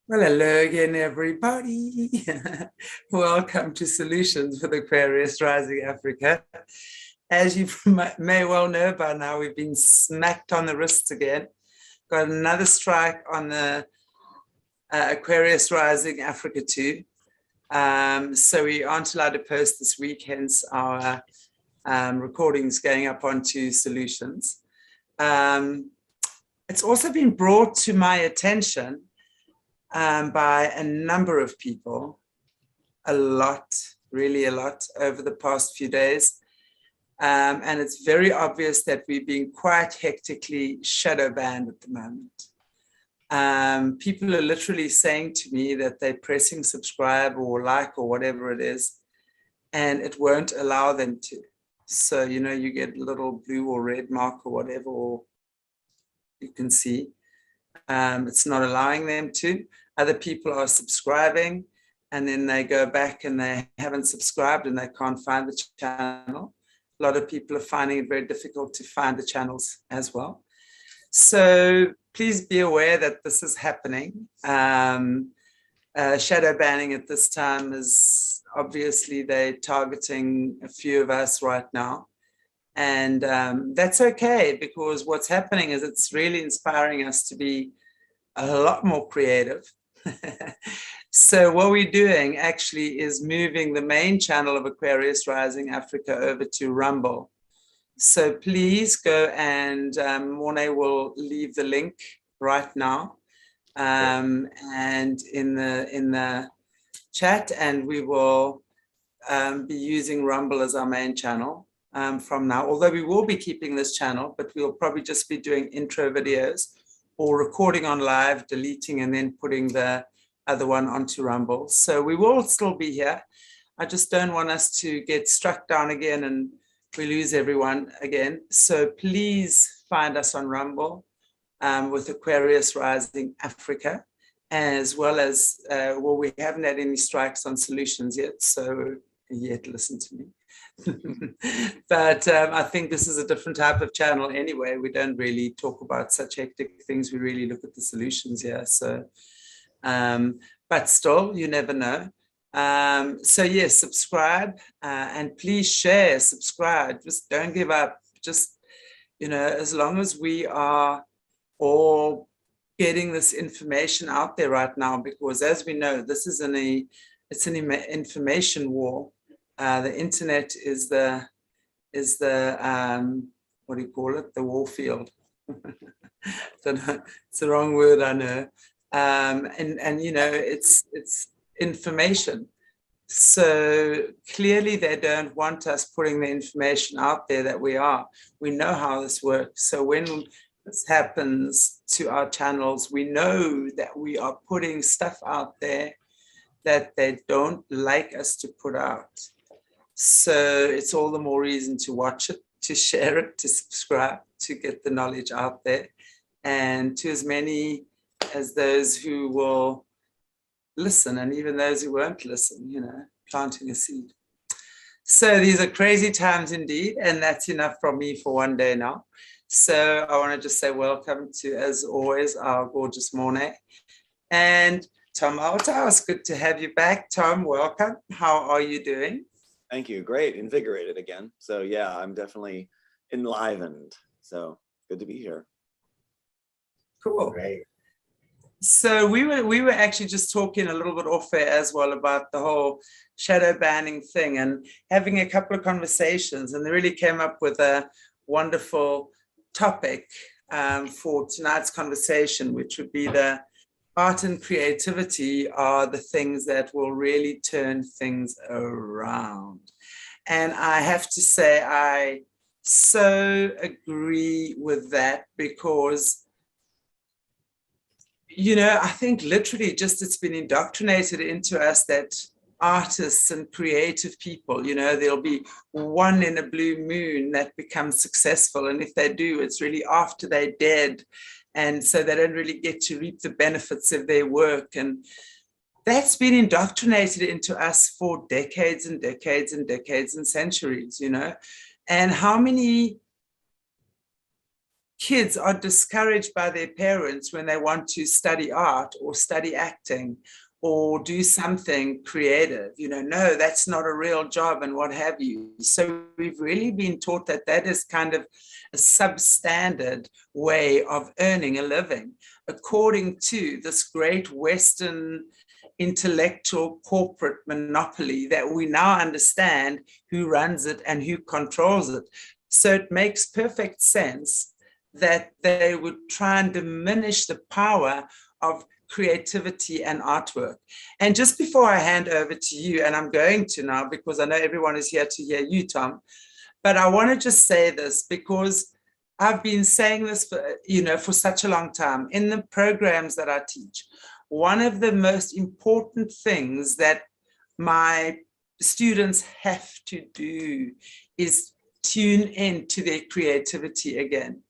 Well, hello again, everybody. Welcome to Solutions with Aquarius Rising Africa. As you may well know by now, we've been smacked on the wrists again. Got another strike on the Aquarius Rising Africa too. So we aren't allowed to post this week, hence our recordings going up onto Solutions. It's also been brought to my attention by a number of people, really a lot over the past few days. And it's very obvious that we're being quite hectically shadow banned at the moment. People are literally saying to me that they're pressing subscribe or like or whatever it is, and it won't allow them to. So, you get a little blue or red mark or whatever, or you can see. It's not allowing them to. Other people are subscribing and then they go back and they haven't subscribed and they can't find the channel. A lot of people are finding it very difficult to find the channels as well. So please be aware that this is happening. Shadow banning at this time is obviously they're targeting a few of us right now. And that's okay, because what's happening is it's really inspiring us to be a lot more creative. So what we're doing actually is moving the main channel of Aquarius Rising Africa over to Rumble. So please go and Mornay will leave the link right now and in the chat, and we will be using Rumble as our main channel from now, although we will be keeping this channel, but we'll probably just be doing intro videos or recording on live, deleting, and then putting the other one onto Rumble. So we will still be here. I just don't want us to get struck down again and we lose everyone again. So please find us on Rumble with Aquarius Rising Africa, as well as, we haven't had any strikes on Solutions yet, so listen to me. But I think this is a different type of channel anyway. We don't really talk about such hectic things. We really look at the solutions here. So, but still, you never know. So yes, subscribe and please share, subscribe. Just don't give up. Just, as long as we are all getting this information out there right now, because as we know, this is it's an information war. The internet is the what do you call it? The war field. Don't know. It's the wrong word, I know. And it's information. So clearly they don't want us putting the information out there that we are. We know how this works. So when this happens to our channels, we know that we are putting stuff out there that they don't like us to put out. So it's all the more reason to watch it, to share it, to subscribe, to get the knowledge out there, and to as many as those who will listen, and even those who won't listen, planting a seed. So these are crazy times indeed, and that's enough from me for one day now. So I want to just say welcome to, as always, our gorgeous Mornay. And Tom ALTHOUSE, good to have you back. Tom, welcome. How are you doing? Thank you. Great. Invigorated again. So yeah, I'm definitely enlivened. So good to be here. Cool. Great. So we were actually just talking a little bit off air as well about the whole shadow banning thing and having a couple of conversations, and they really came up with a wonderful topic for tonight's conversation, which would be the art and creativity are the things that will really turn things around. And I have to say, I so agree with that, because, I think literally just it's been indoctrinated into us that artists and creative people, there'll be one in a blue moon that becomes successful. And if they do, it's really after they're dead. And so they don't really get to reap the benefits of their work. And that's been indoctrinated into us for decades and decades and decades and centuries, And how many kids are discouraged by their parents when they want to study art or study acting or do something creative, no, that's not a real job and what have you. So we've really been taught that that is kind of a substandard way of earning a living, according to this great Western intellectual corporate monopoly that we now understand who runs it and who controls it. So it makes perfect sense that they would try and diminish the power of creativity and artwork. And just before I hand over to you, and I'm going to now because I know everyone is here to hear you, Tom, but I want to just say this because I've been saying this for such a long time in the programs that I teach. One of the most important things that my students have to do is tune into their creativity again,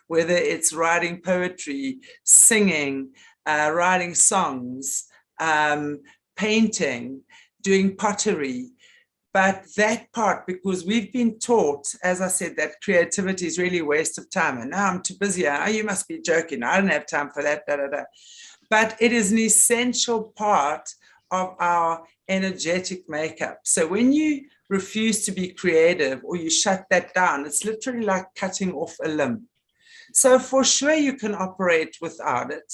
whether it's writing poetry, singing, writing songs, painting, doing pottery. But that part, because we've been taught, as I said, that creativity is really a waste of time. And now I'm too busy. Oh, you must be joking. I don't have time for that. Da, da, da. But it is an essential part of our energetic makeup. So when you refuse to be creative or you shut that down, it's literally like cutting off a limb. So for sure you can operate without it,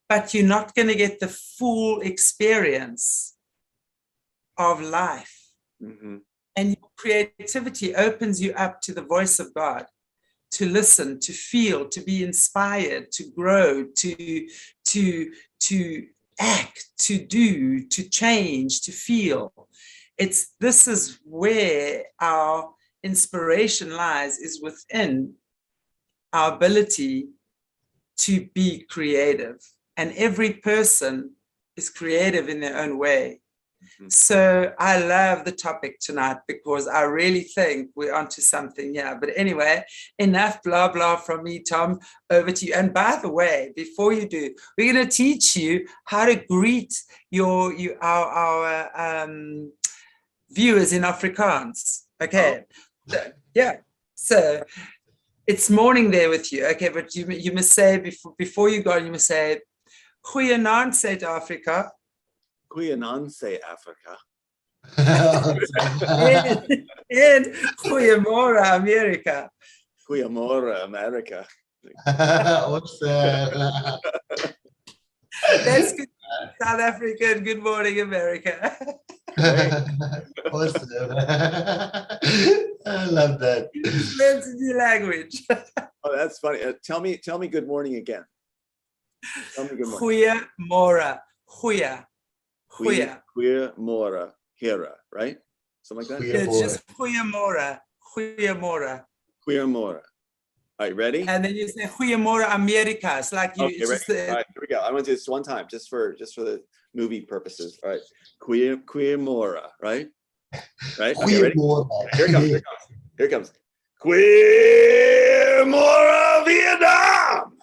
but you're not going to get the full experience of life. Mm-hmm. And your creativity opens you up to the voice of God, to listen, to feel, to be inspired, to grow, to act, to do, to change, to feel. This is where our inspiration lies, is within our ability to be creative. And every person is creative in their own way. Mm-hmm. So I love the topic tonight because I really think we're onto something here. But anyway, enough blah, blah from me, Tom, over to you. And by the way, before you do, we're going to teach you how to greet our viewers in Afrikaans. Okay. Oh. So, yeah. So it's morning there with you. Okay. But you must say, before you go, you must say, Goeienaand, South Africa. Goeienaand, South Africa. and Goeiemorgen, America. Goeiemorgen, America. Awesome. That's good. South Africa and good morning, America. Awesome. I love that. It's a new language. Oh, that's funny. Tell me good morning again. Tell me good morning. Goeiemorgen. Goeiemorgen, Hera, right? Something like that? Yeah, it's just Goeiemorgen. Goeiemorgen. Goeiemorgen. All right, ready? And then you say Goeiemorgen, America. It's like you. Okay, it's just all right, here we go. I'm gonna do this one time, just for the movie purposes. All right, Goeiemorgen, right? Right. Okay, ready? Here it comes. Goeiemorgen, Vietnam.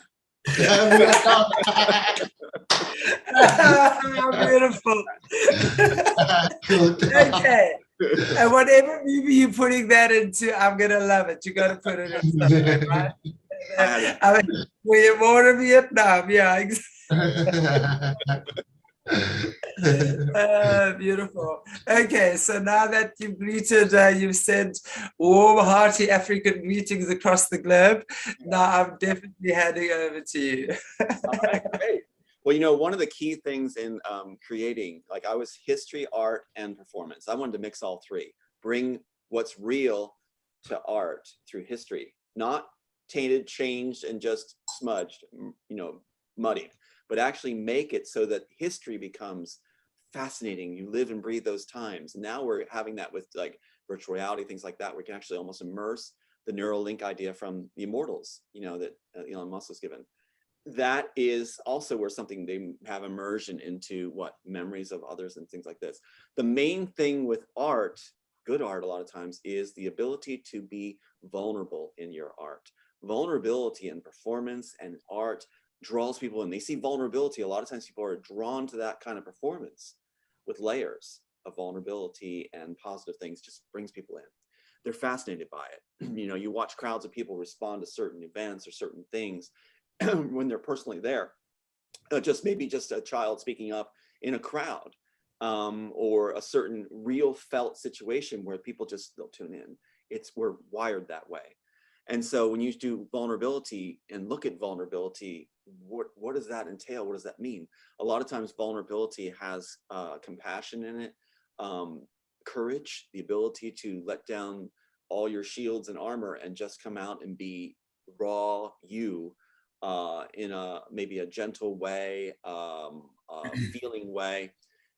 Beautiful. Okay. And whatever movie you're putting that into, I'm gonna love it. You gotta put it in something, right? We're more of Vietnam, yeah. Beautiful. Okay, so now that you've greeted, you've sent warm, hearty African greetings across the globe. Now I'm definitely handing over to you. All right, great. Well, one of the key things in creating, like I was history, art, and performance. I wanted to mix all three, bring what's real to art through history, not tainted, changed, and just smudged, muddied, but actually make it so that history becomes fascinating. You live and breathe those times. Now we're having that with like virtual reality, things like that. We can actually almost immerse the neural link idea from the Immortals, that Elon Musk was given. That is also where something they have immersion into memories of others and things like this. The main thing with art, good art a lot of times, is the ability to be vulnerable in your art. Vulnerability in performance and art draws people in. They see vulnerability. A lot of times people are drawn to that kind of performance with layers of vulnerability and positive things, just brings people in. they're fascinated by it. You know, you watch crowds of people respond to certain events or certain things when they're personally there. Just maybe just a child speaking up in a crowd, or a certain real felt situation where people just, they'll tune in. We're wired that way. And so when you do vulnerability and look at vulnerability, what does that entail? What does that mean? A lot of times vulnerability has compassion in it, courage, the ability to let down all your shields and armor and just come out and be raw you, in maybe a gentle way, feeling way.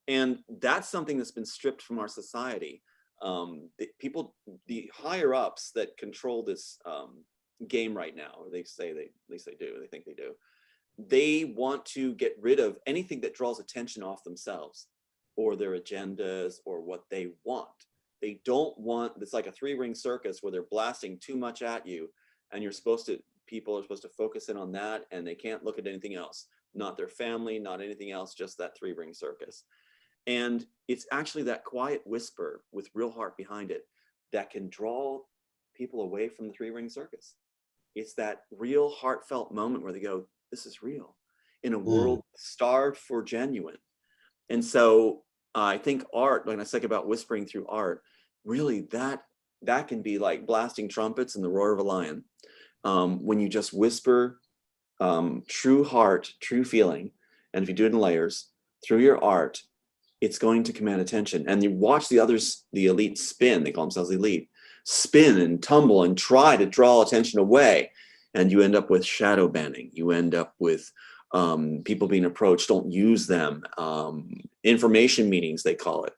And that's something that's been stripped from our society. The higher ups that control this game right now, or at least they do, they think they do, they want to get rid of anything that draws attention off themselves or their agendas or what they want. They don't want, it's like a 3-ring circus where they're blasting too much at you, and people are supposed to focus in on that, and they can't look at anything else, not their family, not anything else, just that 3-ring circus. And it's actually that quiet whisper with real heart behind it that can draw people away from the 3-ring circus. It's that real heartfelt moment where they go, this is real, in a world starved for genuine. And so I think art, when I think about whispering through art, really that can be like blasting trumpets and the roar of a lion. When you just whisper true heart, true feeling, and if you do it in layers through your art, it's going to command attention. And you watch the others, the elite spin, they call themselves elite, spin and tumble and try to draw attention away. And you end up with shadow banning. You end up with people being approached, don't use them. Information meetings, they call it.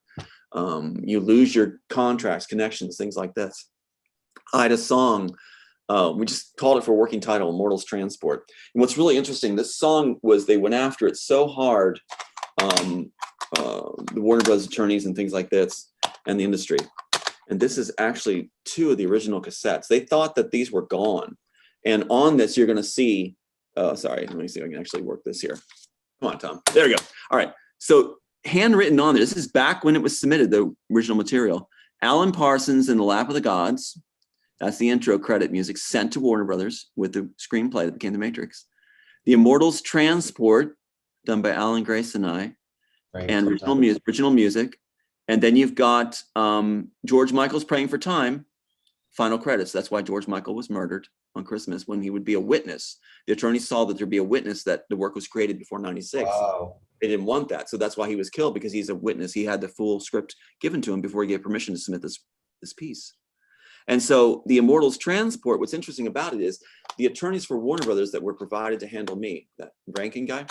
You lose your contracts, connections, things like this. I had a song, we just called it for a working title, Immortals Transport. And what's really interesting, this song they went after it so hard, the Warner Brothers attorneys and things like this, and the industry. And this is actually 2 of the original cassettes. They thought that these were gone. And on this, you're going to see, sorry, let me see if I can actually work this here. Come on, Tom. There you go. All right. So handwritten on there, this is back when it was submitted, the original material. Alan Parsons in the Lap of the Gods. That's the intro credit music sent to Warner Brothers with the screenplay that became The Matrix. The Immortals Transport, done by Alan Grace and I, and original music. And then you've got George Michael's Praying for Time, final credits. That's why George Michael was murdered on Christmas, when he would be a witness. The attorneys saw that there'd be a witness that the work was created before 96. Wow. They didn't want that. So that's why he was killed, because he's a witness. He had the full script given to him before he gave permission to submit this piece. And so the Immortals Transport, what's interesting about it is the attorneys for Warner Brothers that were provided to handle me, that ranking guy,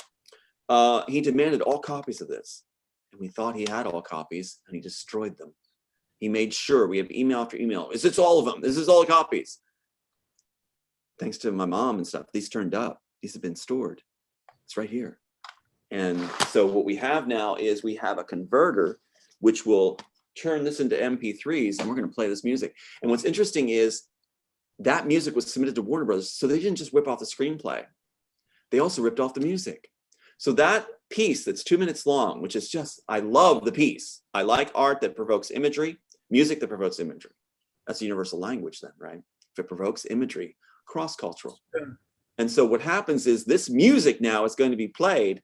he demanded all copies of this. And we thought he had all copies, and he destroyed them. He made sure, we have email after email, it's all of them. This is all the copies. Thanks to my mom and stuff, these turned up. These have been stored. It's right here. And so what we have now is we have a converter which will turn this into MP3s, and we're going to play this music. And what's interesting is that music was submitted to Warner Brothers, so they didn't just whip off the screenplay. They also ripped off the music. So that piece that's 2 minutes long, which is just, I love the piece. I like art that provokes imagery, music that provokes imagery. That's a universal language then, right? If it provokes imagery, cross-cultural. Yeah. And so what happens is this music now is going to be played,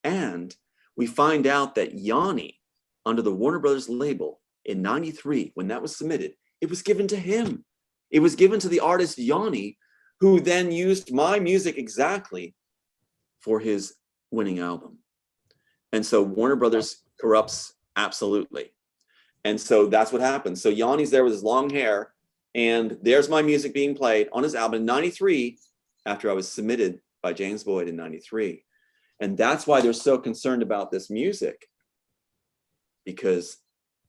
and we find out that Yanni, under the Warner Brothers label in 93, when that was submitted, it was given to him. It was given to the artist Yanni, who then used my music exactly for his winning album. And so Warner Brothers corrupts absolutely. And so that's what happens. So Yanni's there with his long hair, and there's my music being played on his album in 93, after I was submitted by James Boyd in 93. And that's why they're so concerned about this music, because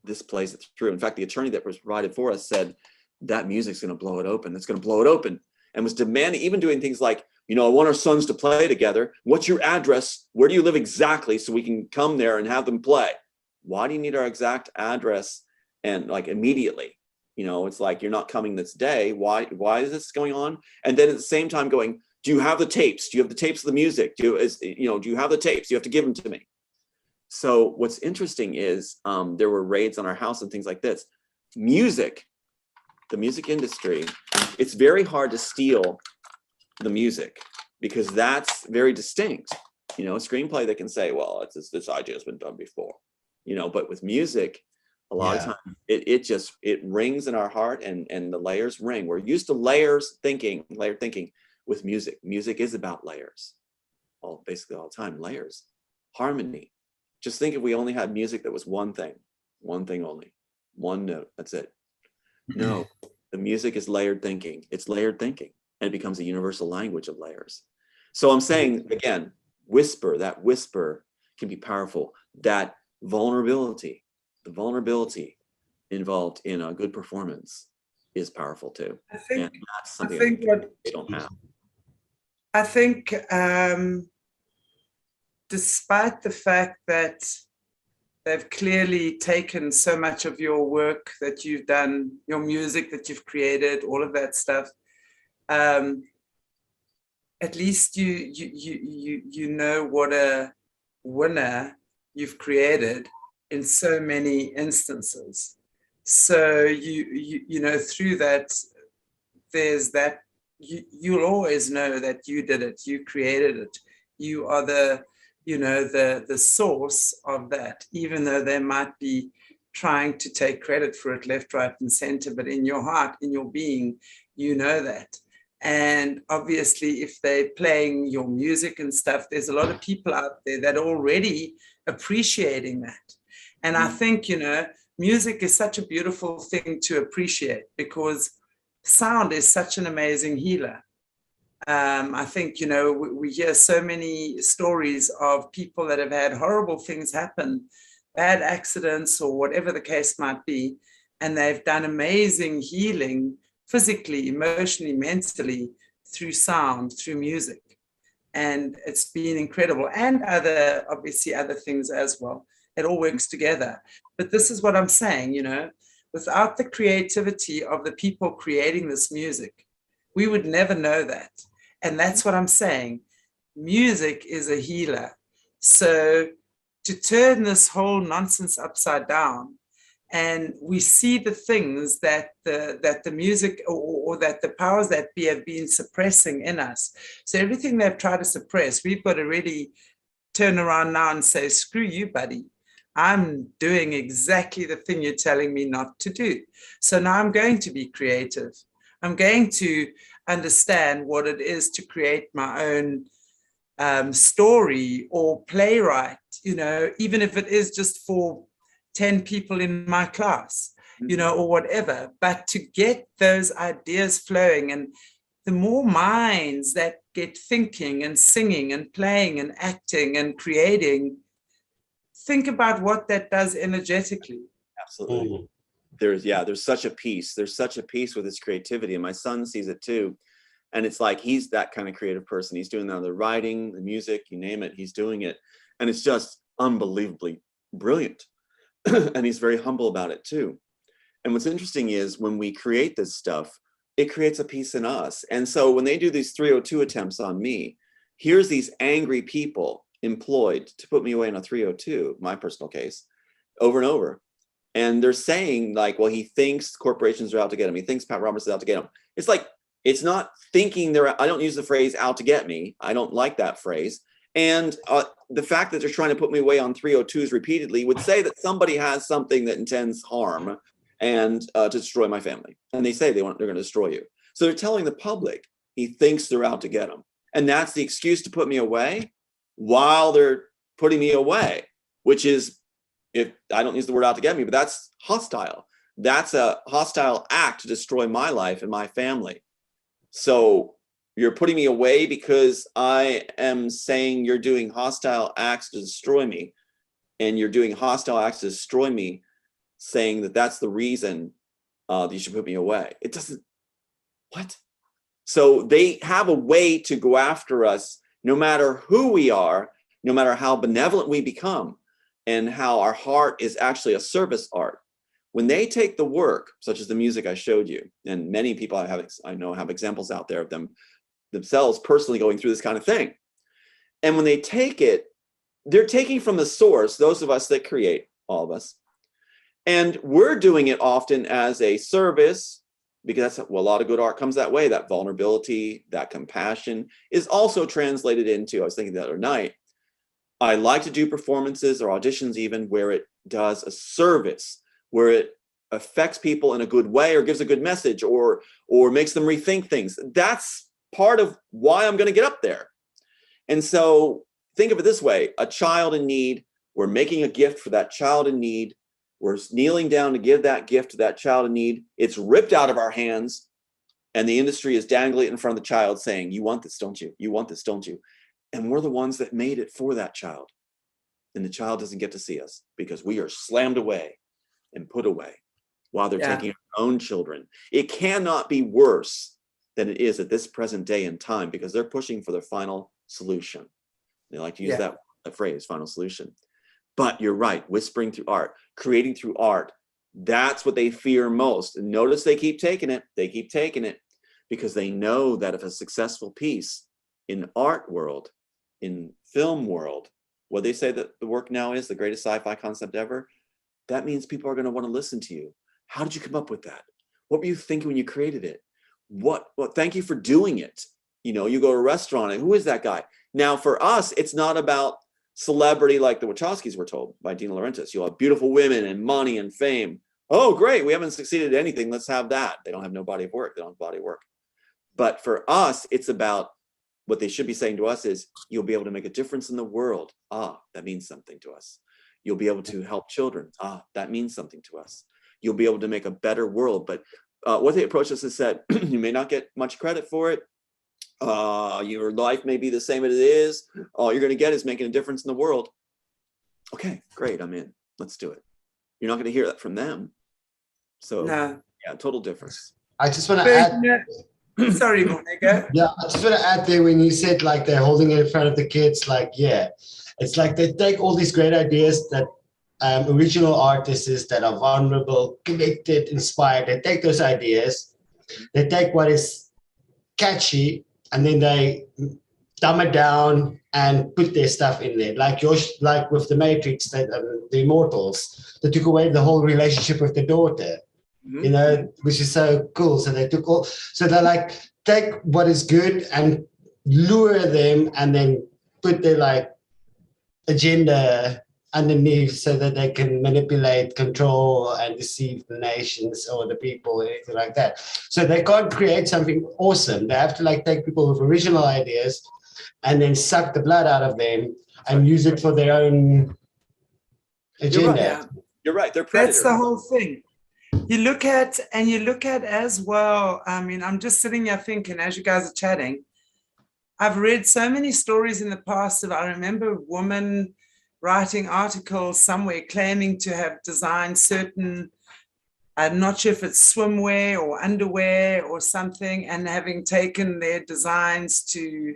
this plays it through. In fact, the attorney that was provided for us said, that music's going to blow it open. It's going to blow it open. And was demanding, even doing things like, I want our sons to play together. What's your address? Where do you live exactly, so we can come there and have them play? Why do you need our exact address? And like immediately, it's like, you're not coming this day. Why is this going on? And then at the same time going, do you have the tapes? Do you have the tapes of the music? Do you have the tapes? You have to give them to me. So what's interesting is there were raids on our house and things like this. Music the music industry, it's very hard to steal the music because that's very distinct. You know, a screenplay, they can say, well, this idea has been done before, you know, but with music, a lot of time it rings in our heart, and the layers ring. We're used to layered thinking with music. Music is about layers, basically all the time. Layers, harmony. Just think if we only had music that was one thing only, one note, that's it. No, the music is layered thinking. It's layered thinking, and it becomes a universal language of layers. So I'm saying again, that whisper can be powerful. That vulnerability, the vulnerability involved in a good performance is powerful too. And that's something I think they don't have. I think despite the fact that they've clearly taken so much of your work that you've done, your music that you've created, all of that stuff, at least you know what a winner you've created in so many instances. So you know, through that, there's that you'll always know that you did it, you created it, you are the, you know, the source of that, even though they might be trying to take credit for it left, right, and center, but in your heart, in your being, you know that. And obviously, if they're playing your music and stuff, there's a lot of people out there that are already appreciating that. And I think, you know, music is such a beautiful thing to appreciate because sound is such an amazing healer. I think, you know, we hear so many stories of people that have had horrible things happen, bad accidents or whatever the case might be, and they've done amazing healing physically, emotionally, mentally, through sound, through music. And it's been incredible. And obviously other things as well. It all works together. But this is what I'm saying, you know, without the creativity of the people creating this music, we would never know that. And that's what I'm saying. Music is a healer. So to turn this whole nonsense upside down, and we see the things that the music or that the powers that be have been suppressing in us. So everything they've tried to suppress, we've got to really turn around now and say, screw you, buddy. I'm doing exactly the thing you're telling me not to do. So now I'm going to be creative. I'm going to understand what it is to create my own story or playwright, you know, even if it is just for 10 people in my class, you know, or whatever, but to get those ideas flowing. And the more minds that get thinking and singing and playing and acting and creating, think about what that does energetically. Absolutely. There's such a peace. There's such a peace with his creativity. And my son sees it too. And it's like, he's that kind of creative person. He's doing the writing, the music, you name it, he's doing it. And it's just unbelievably brilliant. And he's very humble about it too. And what's interesting is when we create this stuff, it creates a peace in us. And so when they do these 302 attempts on me, here's these angry people employed to put me away in a 302, my personal case, over and over. And they're saying like, well, he thinks corporations are out to get him. He thinks Pat Roberts is out to get him. It's like, it's not thinking I don't use the phrase out to get me. I don't like that phrase. And the fact that they're trying to put me away on 302s repeatedly would say that somebody has something that intends harm and to destroy my family. And they say they're going to destroy you. So they're telling the public he thinks they're out to get him. And that's the excuse to put me away while they're putting me away, which is, if I don't use the word out to get me, but that's hostile. That's a hostile act to destroy my life and my family. So you're putting me away because I am saying you're doing hostile acts to destroy me, and you're doing hostile acts to destroy me, saying that that's the reason that you should put me away. It doesn't, what? So they have a way to go after us, no matter who we are, no matter how benevolent we become, and how our heart is actually a service art. When they take the work, such as the music I showed you, and many people I know have examples out there of them themselves personally going through this kind of thing. And when they take it, they're taking from the source, those of us that create, all of us. And we're doing it often as a service because that's, well, a lot of good art comes that way. That vulnerability, that compassion is also translated into, I was thinking the other night, I like to do performances or auditions even where it does a service, where it affects people in a good way or gives a good message or makes them rethink things. That's part of why I'm going to get up there. And so think of it this way, a child in need, we're making a gift for that child in need. We're kneeling down to give that gift to that child in need. It's ripped out of our hands, and the industry is dangling it in front of the child saying, you want this, don't you? You want this, don't you? And we're the ones that made it for that child. And the child doesn't get to see us because we are slammed away and put away while they're taking our own children. It cannot be worse than it is at this present day and time because they're pushing for their final solution. They like to use that phrase, final solution. But you're right, whispering through art, creating through art, that's what they fear most. And notice they keep taking it. They keep taking it because they know that if a successful piece in art world, in film world, what they say that the work now is the greatest sci-fi concept ever, that means people are going to want to listen to you. How did you come up with that? What were you thinking when you created it? Well, thank you for doing it. You know, you go to a restaurant and who is that guy? Now for us, it's not about celebrity like the Wachowskis were told by Dina Laurentiis. You'll have beautiful women and money and fame. Oh, great. We haven't succeeded at anything. Let's have that. They don't have no body of work. They don't have body of work. But for us, it's about what they should be saying to us is you'll be able to make a difference in the world. Ah, that means something to us. You'll be able to help children. Ah, that means something to us. You'll be able to make a better world. But what they approach us is said, you may not get much credit for it. Your life may be the same as it is. All you're going to get is making a difference in the world. Okay, great. I'm in. Let's do it. You're not going to hear that from them. So yeah, total difference. I just want to add. Sorry, Monica. Yeah, I just want to add there when you said like they're holding it in front of the kids, like, yeah, it's like they take all these great ideas that original artists that are vulnerable, connected, inspired. They take those ideas, they take what is catchy, and then they dumb it down and put their stuff in there. Like with the Matrix, the Immortals, they took away the whole relationship with the daughter. You know, which is so cool. So they like take what is good and lure them and then put their like agenda underneath so that they can manipulate, control, and deceive the nations or the people, anything like that. So they can't create something awesome. They have to like take people with original ideas and then suck the blood out of them and use it for their own agenda. You're right. They're predators. That's the whole thing. You look at as well, I mean, I'm just sitting here thinking as you guys are chatting, I've read so many stories in the past I remember a woman writing articles somewhere claiming to have designed certain, I'm not sure if it's swimwear or underwear or something, and having taken their designs to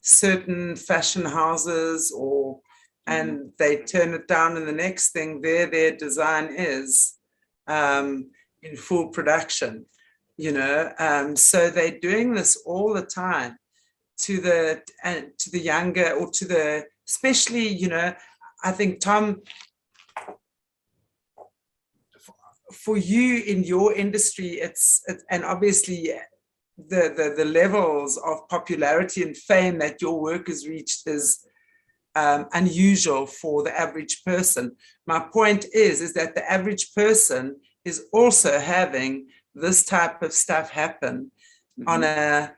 certain fashion houses and they turn it down and the next thing their design is in full production, you know. So they're doing this all the time to the younger or to the, especially, you know, I think, Tom, for you in your industry, it's and obviously the levels of popularity and fame that your work has reached is unusual for the average person. My point is that the average person is also having this type of stuff happen on a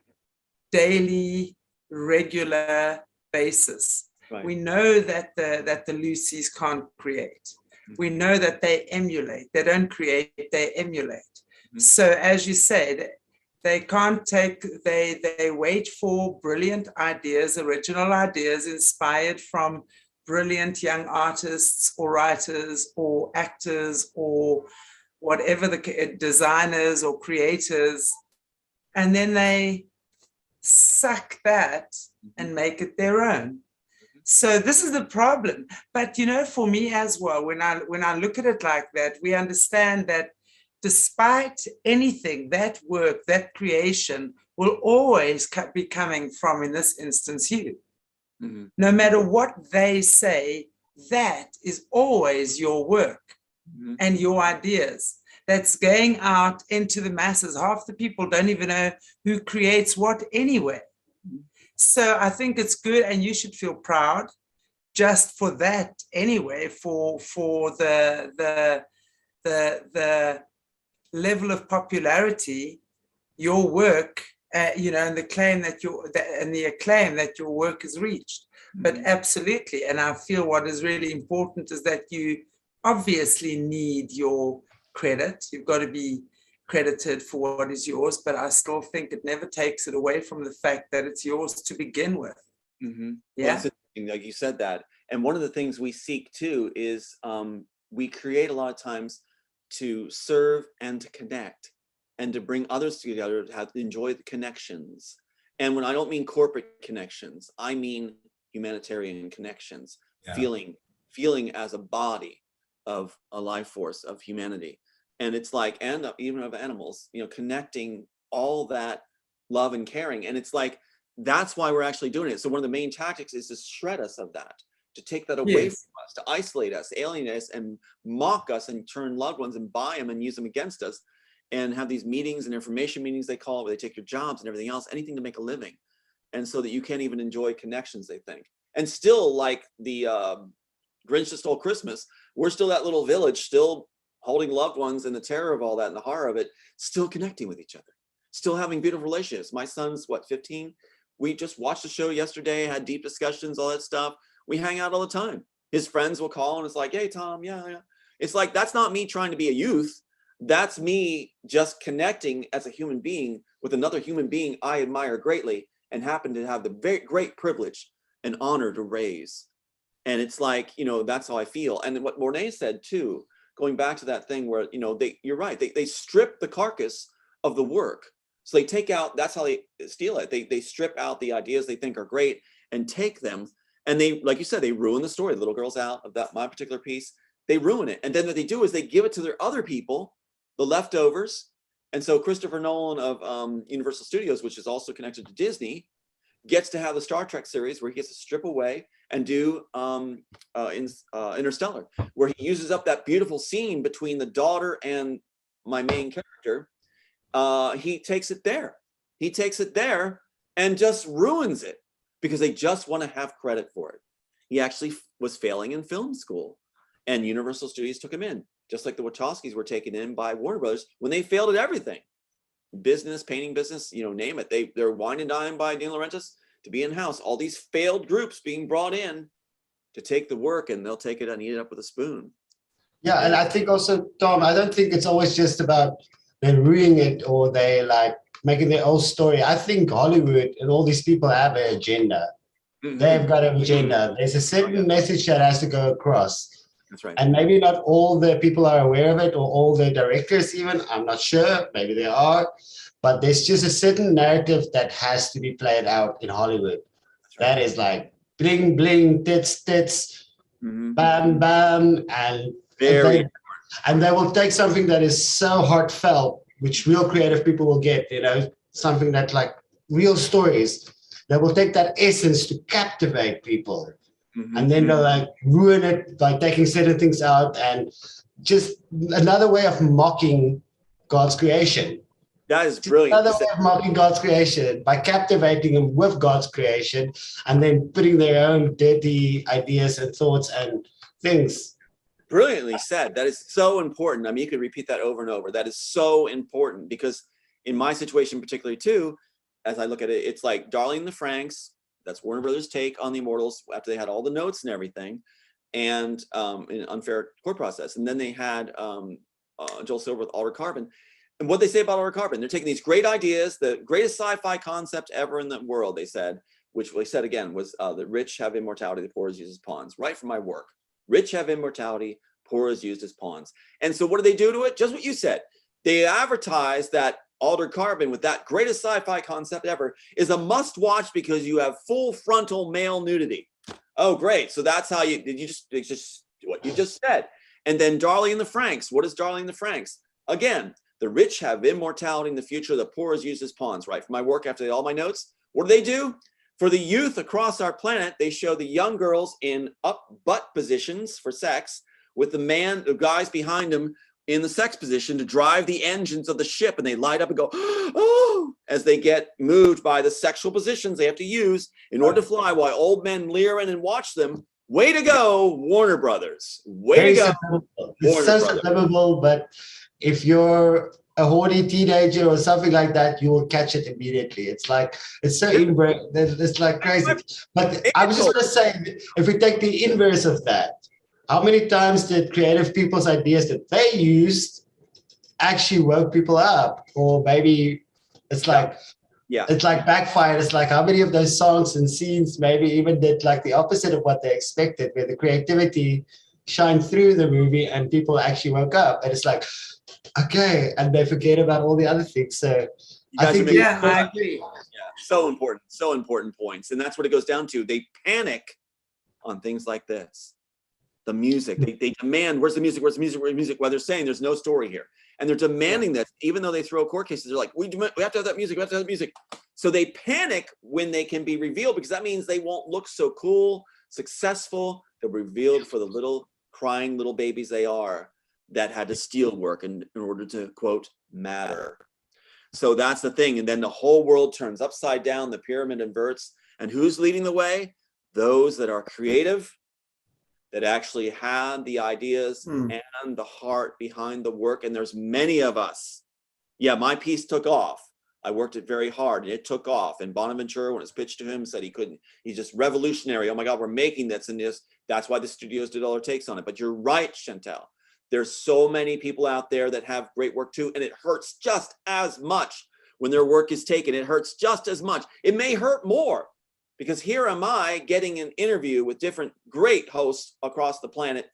daily, regular basis. Right. We know that the Lucys can't create. We know that they emulate. They don't create, they emulate. So as you said, they can't take, they wait for brilliant ideas, original ideas inspired from brilliant young artists or writers or actors or whatever, the designers or creators, and then they suck that and make it their own. So this is the problem. But, you know, for me as well, when I look at it like that, we understand that despite anything, that work, that creation will always be coming from, in this instance, you. No matter what they say, that is always your work and your ideas. that's going out into the masses. Half the people don't even know who creates what anyway. So I think it's good, and you should feel proud just for that anyway, for the level of popularity your work, and the acclaim that your work has reached. But absolutely, and I feel what is really important is that you obviously need your credit. You've got to be credited for what is yours, but I still think it never takes it away from the fact that it's yours to begin with. Yeah, well, like you said that. And one of the things we seek too is we create a lot of times to serve and to connect and to bring others together, to enjoy the connections. And when I don't mean corporate connections, I mean humanitarian connections, feeling as a body of a life force of humanity. And it's like, and even of animals, connecting all that love and caring. And it's like, that's why we're actually doing it. So one of the main tactics is to shred us of that, to take that away from us, to isolate us, alienate us, and mock us, and turn loved ones and buy them and use them against us, and have these meetings and information meetings, they call it, where they take your jobs and everything else, anything to make a living. And so that you can't even enjoy connections, they think. And still, like the Grinch that Stole Christmas, we're still that little village, still holding loved ones, and the terror of all that and the horror of it, still connecting with each other, still having beautiful relationships. My son's 15? We just watched the show yesterday, had deep discussions, all that stuff. We hang out all the time. His friends will call and it's like, hey, Tom, yeah. It's like, that's not me trying to be a youth. That's me just connecting as a human being with another human being I admire greatly and happen to have the very great privilege and honor to raise. And it's like, that's how I feel. And what Mornay said too, going back to that thing where, you're right, they strip the carcass of the work. So they take out, that's how they steal it. They strip out the ideas they think are great and take them. And they, like you said, they ruin the story. The little girl's out of my particular piece. They ruin it. And then what they do is they give it to their other people, the leftovers. And so Christopher Nolan of Universal Studios, which is also connected to Disney, gets to have the Star Trek series where he gets to strip away and do Interstellar, where he uses up that beautiful scene between the daughter and my main character. He takes it there. He takes it there and just ruins it because they just want to have credit for it. He actually was failing in film school, and Universal Studios took him in, just like the Wachowskis were taken in by Warner Brothers when they failed at everything. Business, painting business, name it. They're wine and dined by Dean Laurentiis to be in-house. All these failed groups being brought in to take the work, and they'll take it and eat it up with a spoon. Yeah, and I think also, Tom, I don't think it's always just about they ruining it or they like making their own story. I think Hollywood and all these people have an agenda. They've got an agenda. There's a certain message that has to go across. That's right. And maybe not all the people are aware of it, or all the directors even. I'm not sure. Maybe they are. But there's just a certain narrative that has to be played out in Hollywood. That is like bling, bling, tits, bam, bam. And they will take something that is so heartfelt, which real creative people will get, something that like real stories. They will take that essence to captivate people. And then they'll like ruin it by taking certain things out, and just another way of mocking God's creation. That is brilliant. Another way of mocking God's creation by captivating them with God's creation and then putting their own dirty ideas and thoughts and things. Brilliantly said. That is so important. I mean, you could repeat that over and over. That is so important because in my situation particularly too, as I look at it, it's like Darling in the Franxx. That's Warner Brothers' take on the Immortals after they had all the notes and everything, and in Unfair Court Process. And then they had Joel Silver with Altered Carbon. And what they say about Altered Carbon, they're taking these great ideas, the greatest sci-fi concept ever in the world, they said, which they said again was the rich have immortality, the poor is used as pawns. Right from my work. Rich have immortality, poor is used as pawns. And so what do they do to it? Just what you said. They advertise that Altered Carbon with that greatest sci-fi concept ever is a must-watch because you have full frontal male nudity. Oh, great. So that's how it's just what you just said. And then Darling in the Franxx. What is Darling in the Franxx? Again, the rich have immortality in the future. The poor is used as pawns, right? For my work, after all my notes, what do? For the youth across our planet, they show the young girls in up butt positions for sex with the guys behind them in the sex position to drive the engines of the ship, and they light up and go, oh, as they get moved by the sexual positions they have to use in order to fly, while old men leer in and watch them. Way to go, Warner Brothers. Way to go, It's so subliminal, but if you're a horny teenager or something like that, you will catch it immediately. It's like, it's so inbred, it's like crazy. But I was just going to say, if we take the inverse of that, how many times did creative people's ideas that they used actually woke people up? Or maybe it's like, it's like backfired. It's like, how many of those songs and scenes maybe even did like the opposite of what they expected, where the creativity shined through the movie and people actually woke up. And it's like, okay, and they forget about all the other things. So I think, I agree. So important points. And that's what it goes down to. They panic on things like this. The music, they demand, where's the music, where's the music, where's the music? Well, they're saying there's no story here. And they're demanding this, even though they throw court cases, they're like, we have to have that music, we have to have that music. So they panic when they can be revealed, because that means they won't look so cool, successful. They're revealed for the little crying little babies they are, that had to steal work in order to, quote, matter. So that's the thing. And then the whole world turns upside down, the pyramid inverts. And who's leading the way? Those that are creative, that actually had the ideas and the heart behind the work. And there's many of us. Yeah, my piece took off. I worked it very hard and it took off. And Bonaventura, when it was pitched to him, said he couldn't. He's just revolutionary. Oh my God, we're making this and this. That's why the studios did all their takes on it. But you're right, Chantelle. There's so many people out there that have great work too. And it hurts just as much when their work is taken. It hurts just as much. It may hurt more, because here am I getting an interview with different great hosts across the planet.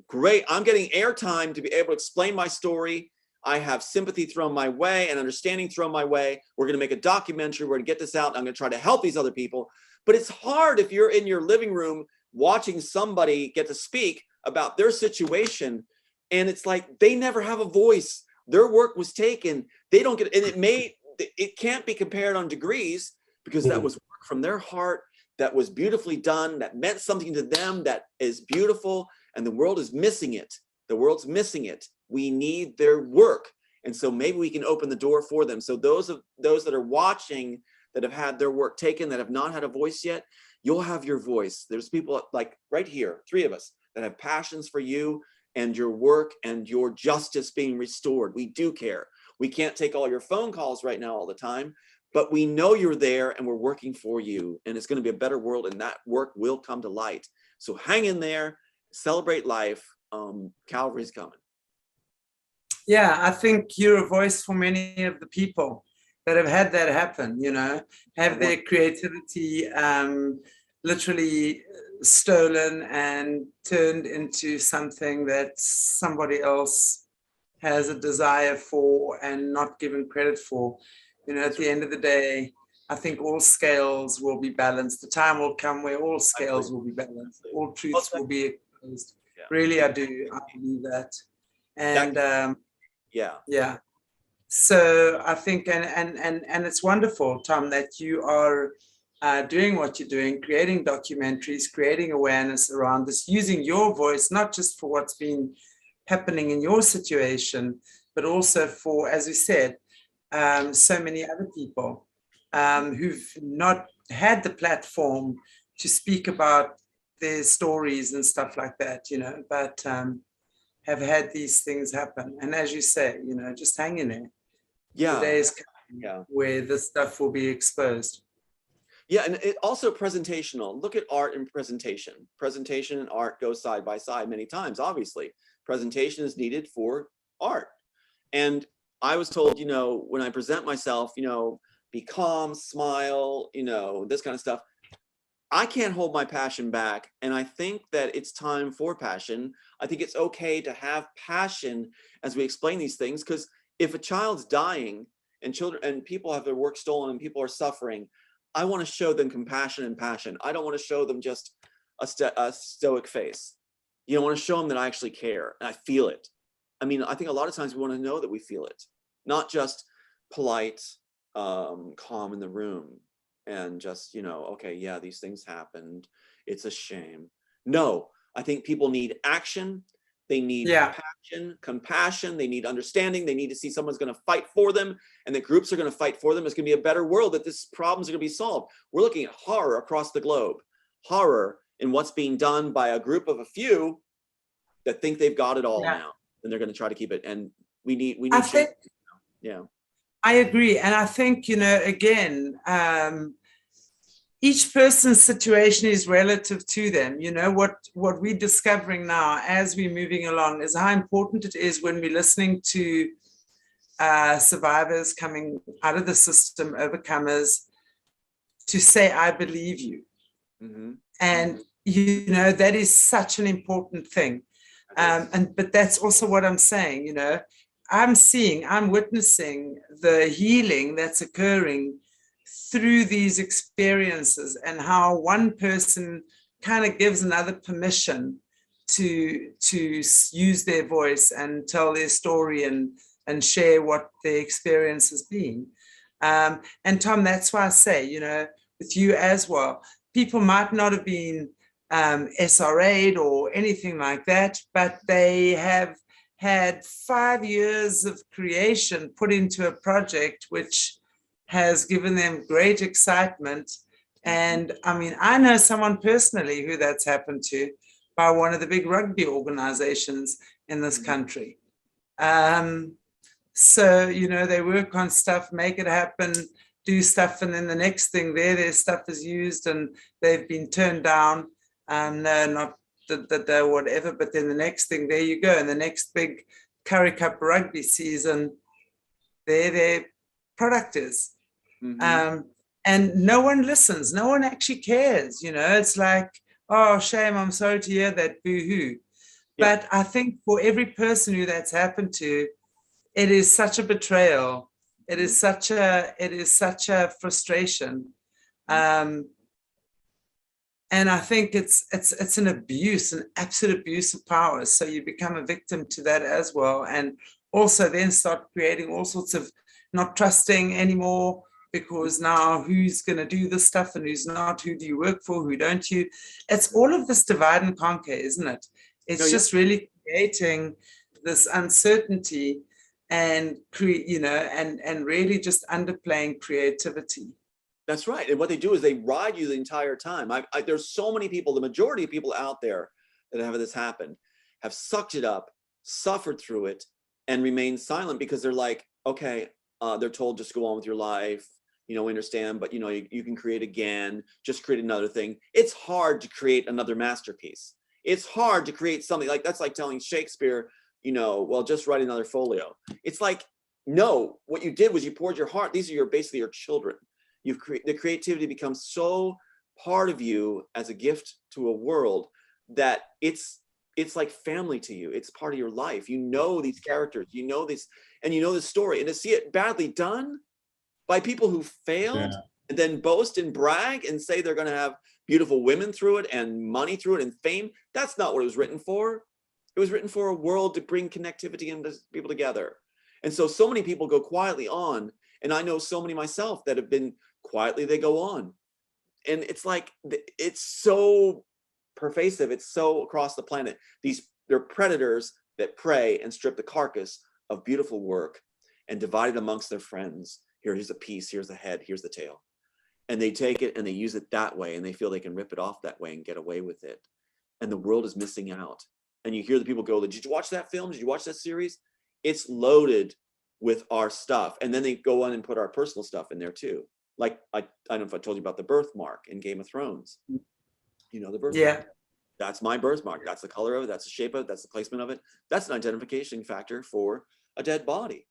Great. I'm getting airtime to be able to explain my story. I have sympathy thrown my way and understanding thrown my way. We're going to make a documentary. We're going to get this out. I'm going to try to help these other people. But it's hard if you're in your living room watching somebody get to speak about their situation. And it's like, they never have a voice. Their work was taken. They don't get, and it can't be compared on degrees, because that was work from their heart, that was beautifully done, that meant something to them, that is beautiful, and the world is missing it. The world's missing it. We need their work. And so maybe we can open the door for them. So those that are watching, that have had their work taken, that have not had a voice yet, you'll have your voice. There's people like right here, 3 of us, that have passions for you and your work and your justice being restored. We do care. We can't take all your phone calls right now all the time, but we know you're there and we're working for you, and it's going to be a better world, and that work will come to light. So hang in there, celebrate life. Calvary's coming. Yeah, I think you're a voice for many of the people that have had that happen, have their creativity literally stolen and turned into something that somebody else has a desire for and not given credit for. At the end of the day, I think all scales will be balanced. The time will come where all scales will be balanced. All truths will be exposed. Yeah. Really, I do. I believe that. And yeah. So I think, and it's wonderful, Tom, that you are doing what you're doing, creating documentaries, creating awareness around this, using your voice, not just for what's been happening in your situation, but also for, as we said, so many other people who've not had the platform to speak about their stories and stuff like that, but have had these things happen. And as you say, just hang in there. Yeah. The day is coming where this stuff will be exposed. Yeah, and it also presentational. Look at art and presentation. Presentation and art go side by side many times, obviously. Presentation is needed for art. And I was told, when I present myself, be calm, smile, this kind of stuff. I can't hold my passion back. And I think that it's time for passion. I think it's okay to have passion as we explain these things, because if a child's dying and children and people have their work stolen and people are suffering, I want to show them compassion and passion. I don't want to show them just a stoic face. I want to show them that I actually care and I feel it. I mean, I think a lot of times we want to know that we feel it, not just polite, calm in the room and just, okay, yeah, these things happened. It's a shame. No, I think people need action. They need passion, compassion. They need understanding. They need to see someone's going to fight for them, and that groups are going to fight for them. It's going to be a better world, that these problems are going to be solved. We're looking at horror across the globe. Horror in what's being done by a group of a few that think they've got it all now, and they're going to try to keep it. And we need change. I agree. And I think, you know, again, each person's situation is relative to them. You know, what we're discovering now as we're moving along is how important it is when we're listening to survivors coming out of the system, overcomers, to say, I believe you. And, you know, that is such an important thing. But that's also what I'm saying, you know, I'm witnessing the healing that's occurring through these experiences, and how one person kind of gives another permission to use their voice and tell their story and share what their experience has been. And Tom, that's why I say, you know, with you as well, people might not have been SRA'd or anything like that, but they have had 5 years of creation put into a project which has given them great excitement. And I mean, I know someone personally who that's happened to, by one of the big rugby organizations in this country. So, you know, they work on stuff, make it happen, do stuff, and then the next thing their stuff is used and they've been turned down. No, not that whatever, but then the next thing, there you go. And the next big Curry Cup rugby season, their product is. And no one listens. No one actually cares. You know, it's like, oh, shame, I'm sorry to hear that, boo-hoo. But I think for every person who that's happened to, it is such a betrayal. It is such a frustration. And I think it's an abuse, an absolute abuse of power. So you become a victim to that as well. And also then start creating all sorts of not trusting anymore, because now who's going to do this stuff and who's not? Who do you work for? Who don't you? It's all of this divide and conquer, isn't it? It's just really creating this uncertainty and and really just underplaying creativity. That's right. And what they do is they ride you the entire time. There's so many people, the majority of people out there that have this happen, have sucked it up, suffered through it, and remained silent because they're like, okay, they're told just go on with your life. You know, we understand, but you know, you can create again, just create another thing. It's hard to create another masterpiece. It's hard to create something that's like telling Shakespeare, you know, well, just write another folio. It's like, no, what you did was you poured your heart. These are basically your children. The creativity becomes so part of you as a gift to a world that it's like family to you. It's part of your life. You know these characters, you know this, and you know this story. And to see it badly done by people who failed and then boast and brag and say they're going to have beautiful women through it and money through it and fame, that's not what it was written for. It was written for a world to bring connectivity and people together. And so many people go quietly on. And I know so many myself that have been quietly, they go on. And it's like, it's so pervasive. It's so across the planet. They're predators that prey and strip the carcass of beautiful work and divide it amongst their friends. Here's a piece, here's the head, here's the tail. And they take it and they use it that way, and they feel they can rip it off that way and get away with it. And the world is missing out. And you hear the people go, did you watch that film? Did you watch that series? It's loaded with our stuff. And then they go on and put our personal stuff in there too. Like, I don't know if I told you about the birthmark in Game of Thrones. You know, the birthmark. That's my birthmark. That's the color of it. That's the shape of it. That's the placement of it. That's an identification factor for a dead body.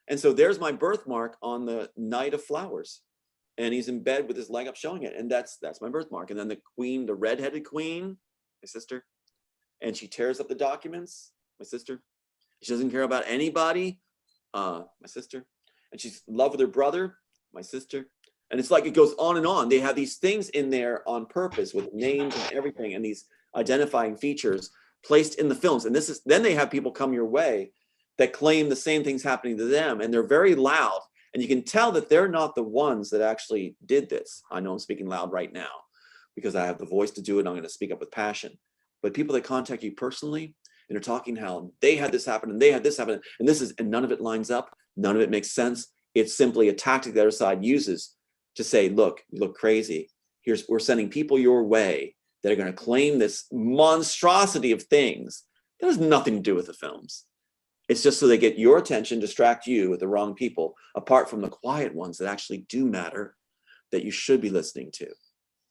And so there's my birthmark on the Knight of Flowers. And he's in bed with his leg up showing it. And that's my birthmark. And then the queen, the redheaded queen, my sister. And she tears up the documents, my sister. She doesn't care about anybody, my sister. And she's in love with her brother, my sister. And it's like it goes on and on. They have these things in there on purpose with names and everything and these identifying features placed in the films. And then they have people come your way that claim the same thing's happening to them. And they're very loud. And you can tell that they're not the ones that actually did this. I know I'm speaking loud right now because I have the voice to do it. And I'm going to speak up with passion. But people that contact you personally, and they're talking how they had this happen and they had this happen, and none of it lines up. None of it makes sense. It's simply a tactic the other side uses to say, look, you look crazy. We're sending people your way that are going to claim this monstrosity of things that has nothing to do with the films. It's just so they get your attention, distract you with the wrong people, apart from the quiet ones that actually do matter, that you should be listening to.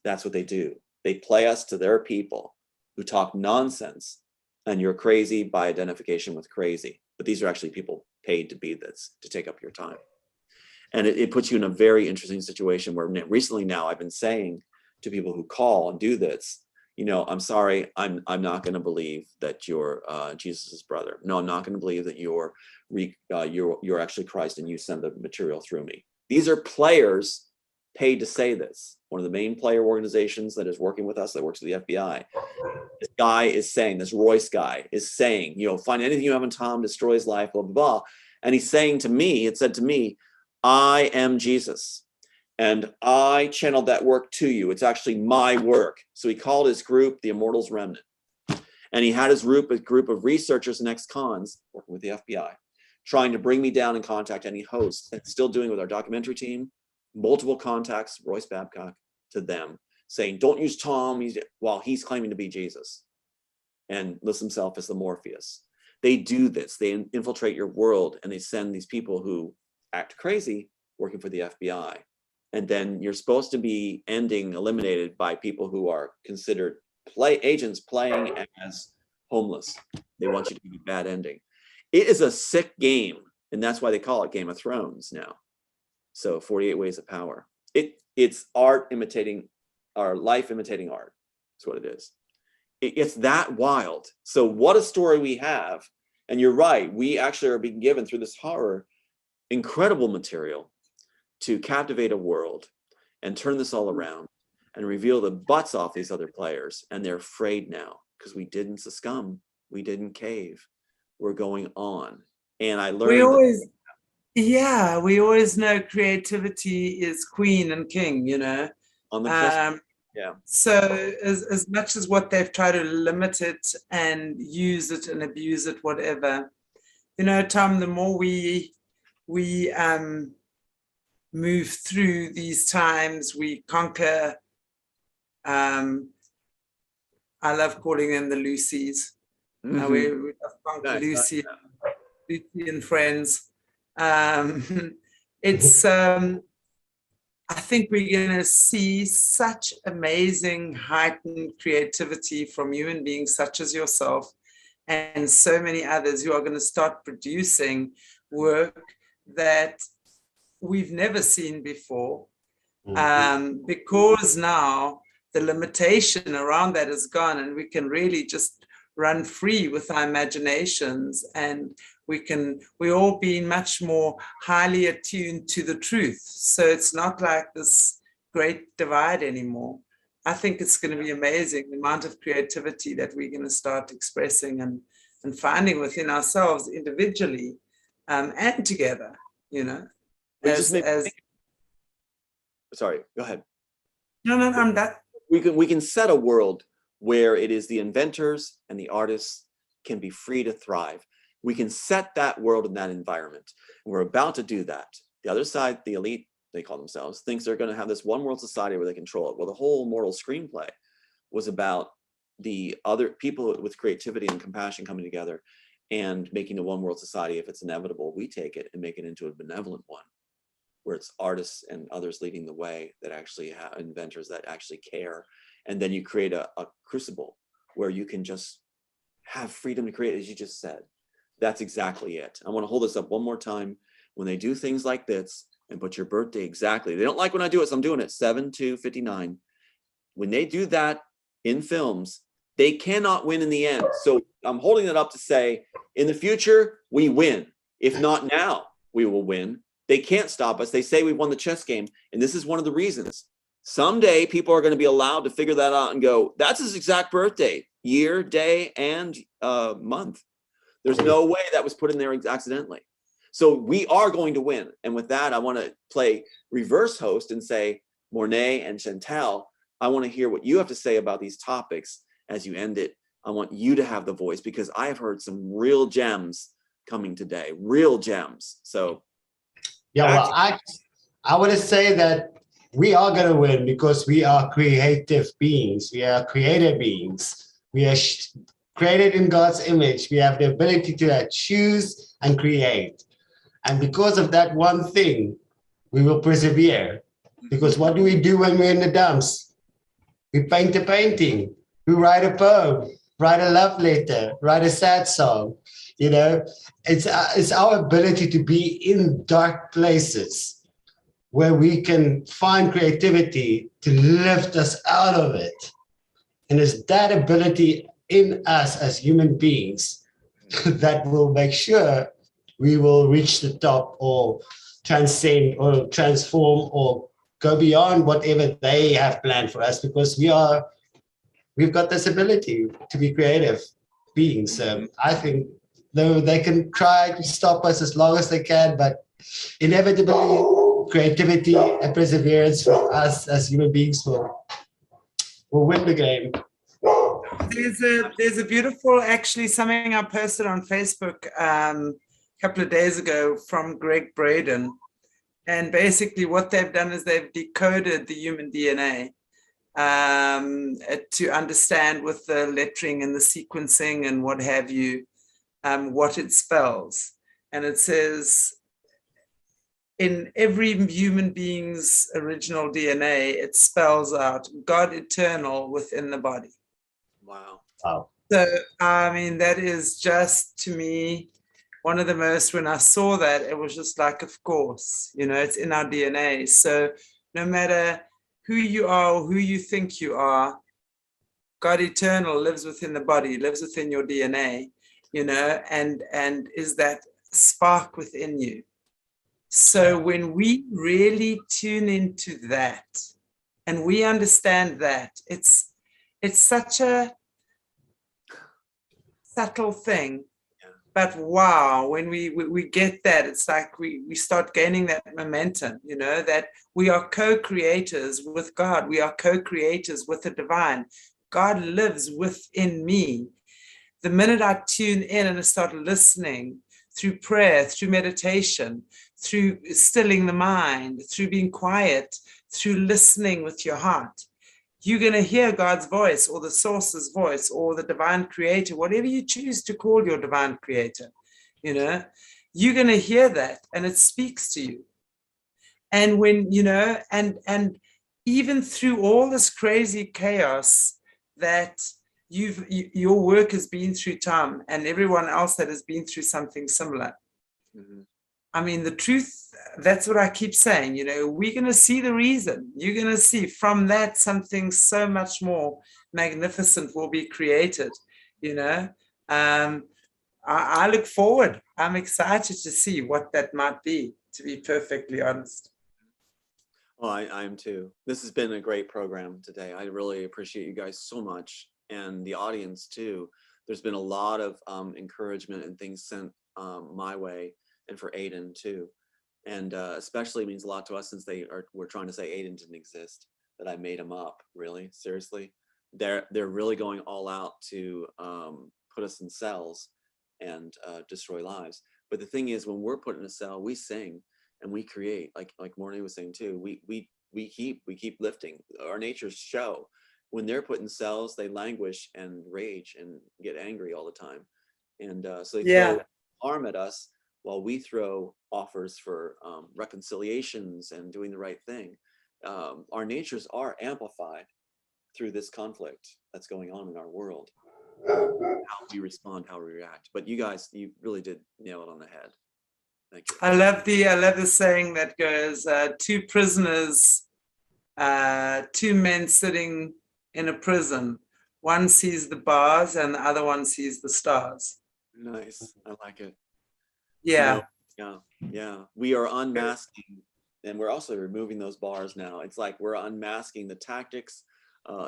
That's what they do. They play us to their people who talk nonsense, and you're crazy by identification with crazy. But these are actually people paid to be this, to take up your time. And it puts you in a very interesting situation where recently now I've been saying to people who call and do this, I'm sorry, I'm not going to believe that you're Jesus's brother. No, I'm not going to believe that you're actually Christ and you send the material through me. These are players paid to say this. One of the main player organizations that is working with us, that works with the FBI, this guy is saying, this Royce guy is saying, find anything you have in Tom, destroy his life, blah, blah, blah. And he's saying to me, it said to me, I am Jesus, and I channeled that work to you. It's actually my work. So he called his group the Immortals Remnant. And he had his group, a group of researchers and ex-cons working with the FBI, trying to bring me down and contact any hosts, and still doing with our documentary team, multiple contacts, Royce Babcock, to them, saying, don't use Tom while he's claiming to be Jesus and lists himself as the Morpheus. They do this. They infiltrate your world, and they send these people who act crazy working for the FBI. And then you're supposed to be eliminated by people who are considered agents playing as homeless. They want you to give a bad ending. It is a sick game, and that's why they call it Game of Thrones now. So 48 Ways of Power. It's art imitating, or life imitating art. That's what it is. It's that wild. So what a story we have. And you're right, we actually are being given through this horror incredible material to captivate a world and turn this all around and reveal the butts off these other players. And they're afraid now because we didn't succumb. We didn't cave. We're going on. And I learned we always know creativity is queen and king, on the yeah. So as much as what they've tried to limit it and use it and abuse it, whatever, Tom, the more we move through these times, we conquer. I love calling them the Lucy's. Mm-hmm. We love conquer Lucy and friends. It's I think we're going to see such amazing heightened creativity from human beings such as yourself and so many others who are going to start producing work that we've never seen before, because now the limitation around that is gone, and we can really just run free with our imaginations, and we're all being much more highly attuned to the truth. So it's not like this great divide anymore. I think it's going to be amazing, the amount of creativity that we're going to start expressing and finding within ourselves individually, and together, Sorry, go ahead. No, I'm done. We can set a world where it is the inventors and the artists can be free to thrive. We can set that world in that environment. And we're about to do that. The other side, the elite, they call themselves, thinks they're going to have this one world society where they control it. Well, the whole Immortal screenplay was about the other people with creativity and compassion coming together and making a one world society. If it's inevitable, we take it and make it into a benevolent one, where it's artists and others leading the way, that actually have inventors that actually care. And then you create a crucible where you can just have freedom to create, as you just said. That's exactly it. I want to hold this up one more time. When they do things like this and put your birthday exactly, they don't like when I do it, so I'm doing it, 7/2/59. When they do that in films, they cannot win in the end. So I'm holding it up to say, in the future, we win. If not now, we will win. They can't stop us. They say we won the chess game. And this is one of the reasons. Someday people are going to be allowed to figure that out and go, that's his exact birthday, year, day, and month. There's no way that was put in there accidentally. So we are going to win. And with that, I want to play reverse host and say, Mornay and Chantelle, I want to hear what you have to say about these topics as you end it I want you to have the voice, because I have heard some real gems coming today, real gems. So yeah, well, I want to say that we are going to win because we are creative beings. We are creative beings. We are created in God's image. We have the ability to choose and create. And because of that one thing, we will persevere. Because what do we do when we're in the dumps? We paint a painting. We write a poem, write a love letter, write a sad song. You know, it's our ability to be in dark places where we can find creativity to lift us out of it. And it's that ability in us as human beings that will make sure we will reach the top or transcend or transform or go beyond whatever they have planned for us, because we've got this ability to be creative beings. I think though they can try to stop us as long as they can, but inevitably creativity and perseverance for us as human beings will win the game. There's a beautiful, actually, something I posted on Facebook a couple of days ago from Greg Braden. And basically what they've done is they've decoded the human DNA to understand with the lettering and the sequencing and what have you, what it spells. And it says in every human being's original DNA, it spells out God eternal within the body. wow. So, I mean, that is just, to me, one of the most, when I saw that, it was just like, of course, you know, it's in our DNA. So no matter who you are or who you think you are, God eternal lives within the body, lives within your DNA, you know, and is that spark within you. So when we really tune into that and we understand that, it's such a subtle thing, but wow, when we get that, it's like we start gaining that momentum, you know, that we are co-creators with God. We are co-creators with the divine. God lives within me. The minute I tune in and I start listening through prayer, through meditation, through stilling the mind, through being quiet, through listening with your heart, you're going to hear God's voice or the source's voice or the divine creator, whatever you choose to call your divine creator, you know, you're going to hear that and it speaks to you. And when, you know, and even through all this crazy chaos that your work has been through, Tom, and everyone else that has been through something similar. Mm-hmm. I mean, the truth, that's what I keep saying, you know, we're going to see the reason. You're going to see from that something so much more magnificent will be created, you know. I look forward. I'm excited to see what that might be, to be perfectly honest. Well, I am too. This has been a great program today. I really appreciate you guys so much, and the audience too. There's been a lot of encouragement and things sent my way, and for Aiden too. And especially means a lot to us since we're trying to say Aiden didn't exist, that I made him up. Really, seriously, they're really going all out to put us in cells and destroy lives. But the thing is, when we're put in a cell, we sing and we create. Like Mornay was saying too, we keep lifting. Our natures show. When they're put in cells, they languish and rage and get angry all the time, and so they throw harm at us, while we throw offers for reconciliations and doing the right thing. Our natures are amplified through this conflict that's going on in our world. How we respond, how we react. But you guys, you really did nail it on the head. Thank you. I love the saying that goes, two prisoners, two men sitting in a prison. One sees the bars and the other one sees the stars. Nice. I like it. Yeah. Yeah. We are unmasking, and we're also removing those bars now. It's like we're unmasking the tactics.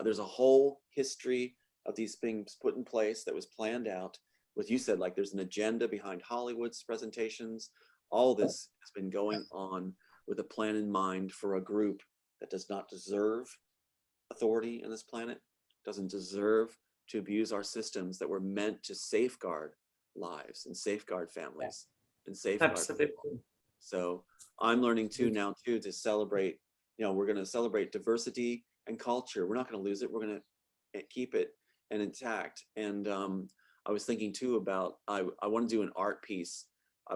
There's a whole history of these things put in place that was planned out. What you said, like there's an agenda behind Hollywood's presentations. All this has been going on with a plan in mind for a group that does not deserve authority on this planet, doesn't deserve to abuse our systems that were meant to safeguard lives and safeguard families and safeguard Absolutely. people. So I'm learning too now too to celebrate, we're going to celebrate diversity and culture. We're not going to lose it. We're going to keep it and intact. And I was thinking too about, I want to do an art piece.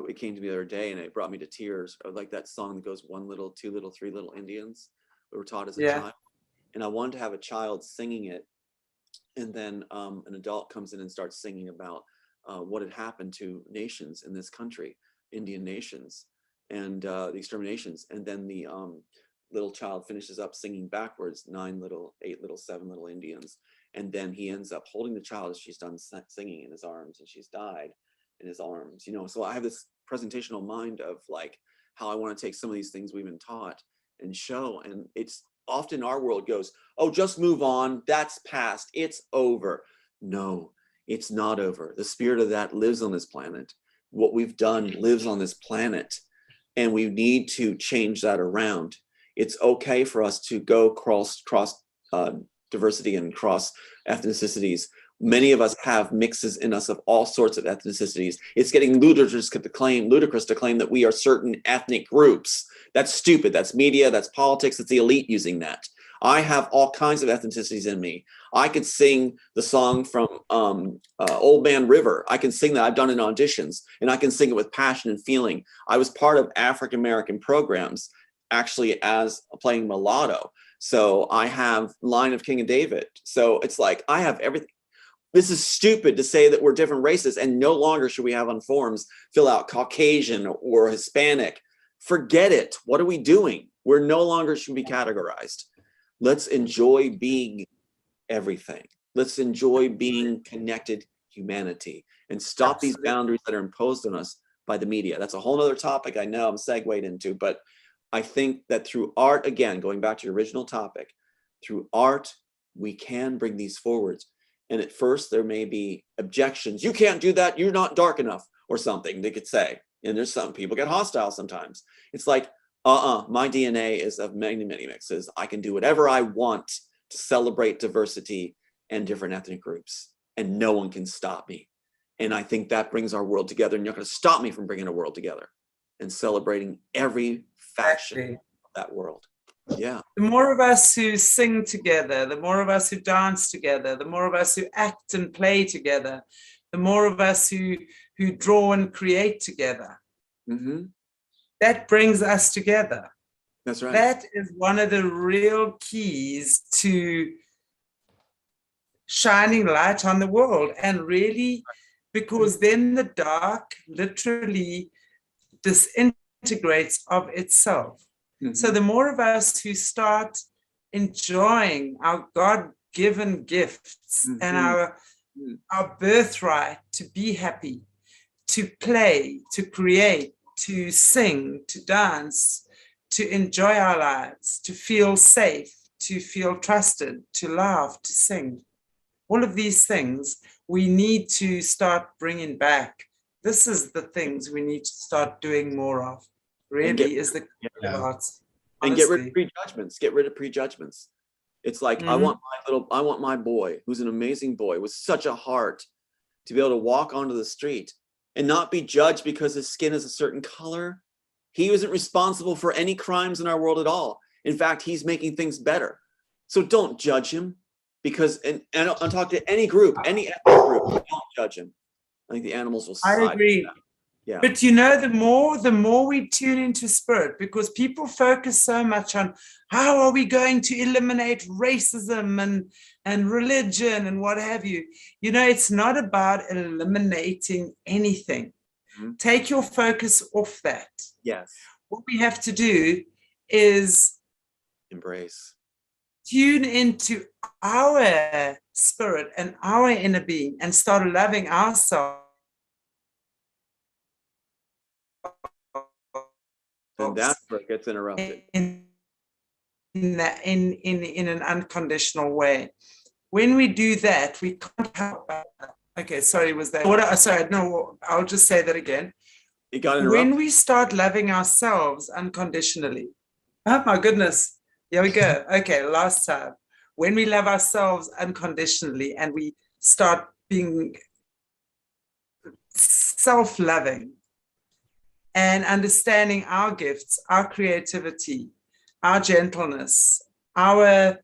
It came to me the other day and it brought me to tears of like that song that goes 1 little, 2 little, 3 little Indians. We were taught as a child. And I wanted to have a child singing it. And then an adult comes in and starts singing about what had happened to nations in this country, Indian nations, and the exterminations. And then the little child finishes up singing backwards, 9 little, 8 little, 7 little Indians. And then he ends up holding the child as she's done singing in his arms, and she's died in his arms. So I have this presentational mind of like how I want to take some of these things we've been taught and show. And it's often our world goes, oh, just move on. That's past. It's over. No, it's not over. The spirit of that lives on this planet. What we've done lives on this planet. And we need to change that around. It's okay for us to go cross diversity and cross ethnicities. Many of us have mixes in us of all sorts of ethnicities. It's getting ludicrous to claim that we are certain ethnic groups. That's stupid. That's media. That's politics. It's the elite using that. I have all kinds of ethnicities in me. I could sing the song from Old Man River. I can sing that. I've done it in auditions, and I can sing it with passion and feeling. I was part of African-American programs, actually, as playing mulatto. So I have Line of King of David. So it's like I have everything. This is stupid to say that we're different races, and no longer should we have on forms fill out Caucasian or Hispanic. Forget it. What are we doing? We're no longer should be categorized. Let's enjoy being everything. Let's enjoy being connected humanity and stop these boundaries that are imposed on us by the media. That's a whole other topic I know I'm segued into, but I think that through art, again, going back to your original topic, through art, we can bring these forwards. And at first there may be objections. You can't do that. You're not dark enough or something they could say. And there's some people get hostile sometimes. It's like, my DNA is of many, many mixes. I can do whatever I want to celebrate diversity and different ethnic groups, and no one can stop me. And I think that brings our world together, and you're not going to stop me from bringing a world together and celebrating every faction of that world. Yeah. The more of us who sing together, the more of us who dance together, the more of us who act and play together, the more of us who draw and create together. Mm-hmm. That brings us together. That's right. That is one of the real keys to shining light on the world. And really, because then the dark literally disintegrates of itself. Mm-hmm. So the more of us who start enjoying our God-given gifts, mm-hmm. and our birthright to be happy, to play, to create, to sing, to dance, to enjoy our lives, to feel safe, to feel trusted, to laugh, to sing. All of these things we need to start bringing back. This is the things we need to start doing more of. Really is the arts. And get rid of prejudgments. Get rid of prejudgments. It's like, mm-hmm. I want my boy, who's an amazing boy with such a heart, to be able to walk onto the street and not be judged because his skin is a certain color. He isn't responsible for any crimes in our world at all. In fact, he's making things better. So don't judge him, because, and I'll talk to any group, any ethnic group, don't judge him. I think the animals will side. I agree. Yeah. But the more we tune into spirit, because people focus so much on how are we going to eliminate racism and religion and what have you. It's not about eliminating anything. Mm-hmm. Take your focus off that. Yes. What we have to do is embrace, tune into our spirit and our inner being and start loving ourselves. And that's where it gets interrupted. In an unconditional way. When we do that, we can't help. Okay, sorry, was that? Sorry, no, I'll just say that again. It got interrupted. When we start loving ourselves unconditionally, oh my goodness, here we go. Okay, last time. When we love ourselves unconditionally and we start being self-loving and understanding our gifts, our creativity, our gentleness, our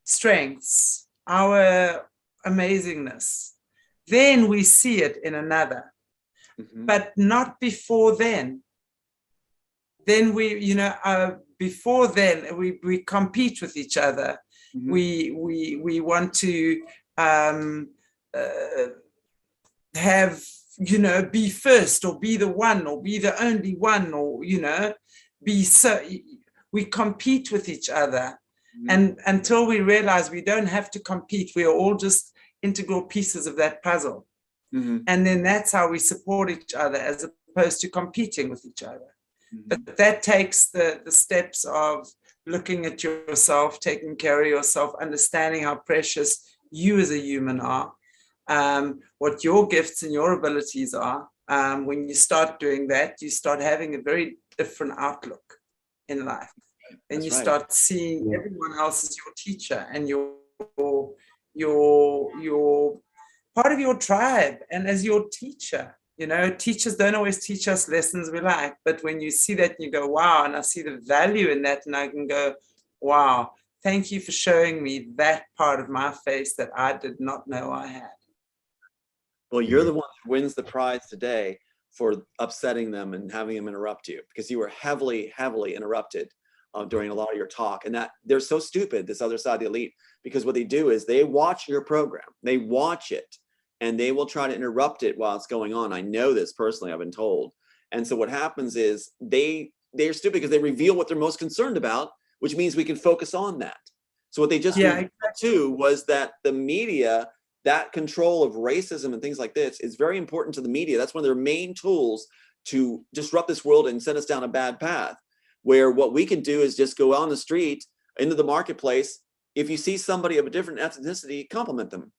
strengths, our amazingness, then we see it in another. But not before then. Then we, you know, before then we compete with each other. We want to have, you know, be first or be the one or be the only one, or, you know, we compete with each other. And until we realize we don't have to compete, we are all just integral pieces of that puzzle. And then that's how we support each other, as opposed to competing with each other. But that takes the steps of looking at yourself, taking care of yourself, understanding how precious you as a human are, what your gifts and your abilities are. When you start doing that, you start having a very different outlook in life. And you start seeing everyone else as your teacher and your part of your tribe, and as your teacher. You know, teachers don't always teach us lessons we like, but when you see that, you go, wow, and I see the value in that, and I can go, wow, thank you for showing me that part of my face that I did not know I had. Well, you're the one who wins the prize today for upsetting them and having them interrupt you, because you were heavily, heavily interrupted during a lot of your talk. And that they're so stupid, this other side of the elite, because what they do is they watch your program, they watch it, and they will try to interrupt it while it's going on. I know this personally, I've been told. And so what happens is they're stupid because they reveal what they're most concerned about, which means we can focus on that. So what they just revealed too was that the media, that control of racism and things like this is very important to the media. That's one of their main tools to disrupt this world and send us down a bad path, where what we can do is just go on the street, into the marketplace. If you see somebody of a different ethnicity, compliment them,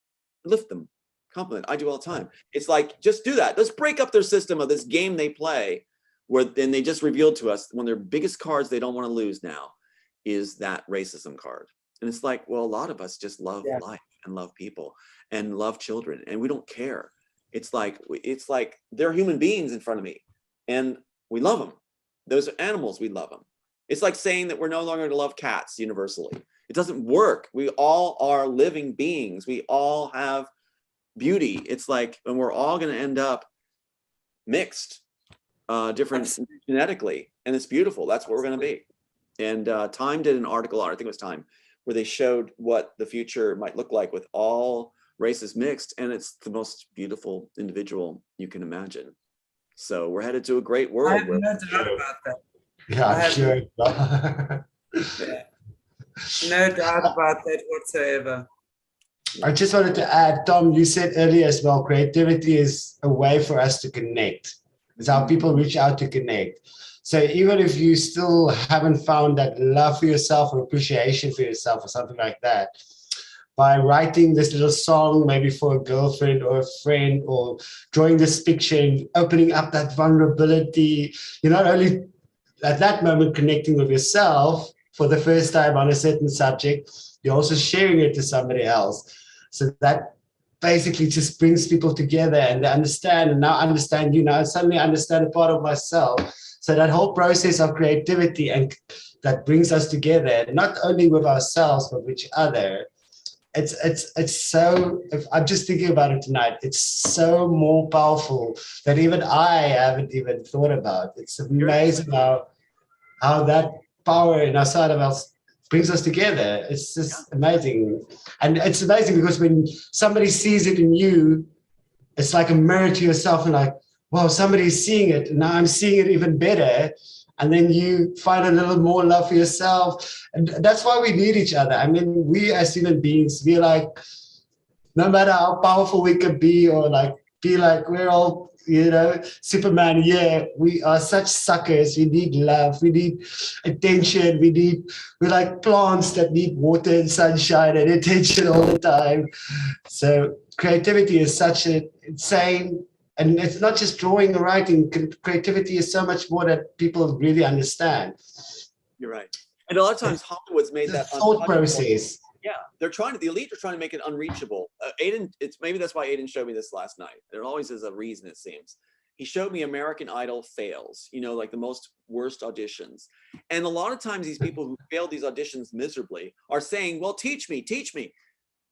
lift them. Compliment. I do all the time. It's like, just do that. Let's break up their system of this game they play, where then they just revealed to us one of their biggest cards they don't want to lose now is that racism card. And it's like, well, a lot of us just love life and love people and love children, and we don't care. It's like they're human beings in front of me, and we love them. Those are animals. We love them. It's like saying that we're no longer going to love cats universally. It doesn't work. We all are living beings. We all have beauty. It's like, and we're all going to end up mixed, different genetically, and it's beautiful. That's what we're going to be. And Time did an article, I think it was Time, where they showed what the future might look like with all races mixed, and it's the most beautiful individual you can imagine. So we're headed to a great world. I have no doubt about that. Yeah, I'm sure. No doubt about that whatsoever. I just wanted to add, Tom, you said earlier as well, creativity is a way for us to connect. It's how people reach out to connect. So even if you still haven't found that love for yourself or appreciation for yourself or something like that, by writing this little song, maybe for a girlfriend or a friend, or drawing this picture and opening up that vulnerability, you're not only at that moment connecting with yourself for the first time on a certain subject, you're also sharing it to somebody else. So that basically just brings people together, and they understand, and now understand you, now suddenly understand a part of myself. So that whole process of creativity, and that brings us together, not only with ourselves, but with each other. It's so, if I'm just thinking about it tonight, it's so more powerful that even I haven't even thought about. It's amazing how that power in our side of us brings us together. It's just amazing. And it's amazing because when somebody sees it in you, it's like a mirror to yourself, and like, wow, somebody's seeing it, and now I'm seeing it even better. And then you find a little more love for yourself. And that's why we need each other. I mean, we as human beings, we're like, no matter how powerful we could be, or like be like, we're all, you know, Superman, yeah, we are such suckers. We need love, we need attention, we're like plants that need water and sunshine and attention all the time. So creativity is such an insane, and it's not just drawing or writing. Creativity is so much more that people really understand. You're right. And a lot of times Hollywood's made that thought process. Yeah, the elite are trying to make it unreachable. Aiden, maybe that's why Aiden showed me this last night. There always is a reason, it seems. He showed me American Idol fails, like the most worst auditions. And a lot of times these people who fail these auditions miserably are saying, well, teach me, teach me.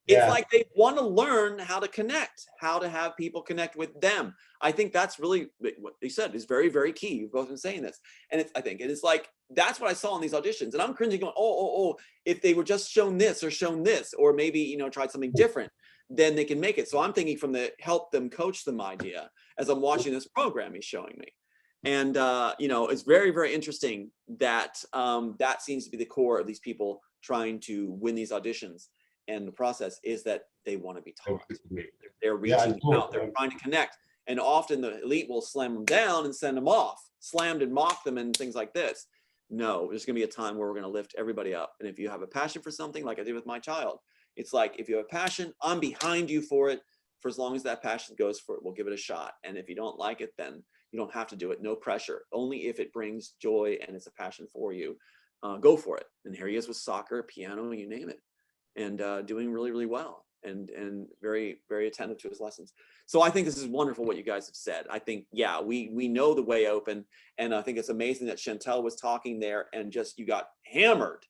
It's like they want to learn how to connect, how to have people connect with them. I think that's really what they said is very, very key. You've both been saying this. And I think it is like, that's what I saw in these auditions. And I'm cringing going, oh, if they were just shown this, or maybe, tried something different, then they can make it. So I'm thinking from the help them coach them idea as I'm watching this program he's showing me. And, it's very, very interesting that that seems to be the core of these people trying to win these auditions. And the process is that they want to be taught. They're reaching out. They're trying to connect. And often the elite will slam them down and send them off, slammed and mock them and things like this. No, there's going to be a time where we're going to lift everybody up. And if you have a passion for something, like I did with my child, it's like, if you have a passion, I'm behind you for it. For as long as that passion goes for it, we'll give it a shot. And if you don't like it, then you don't have to do it. No pressure. Only if it brings joy and it's a passion for you, go for it. And here he is with soccer, piano, you name it. And doing really, really well, and very, very attentive to his lessons. So I think this is wonderful what you guys have said. I think, we know the way open, and I think it's amazing that Chantelle was talking there, and just you got hammered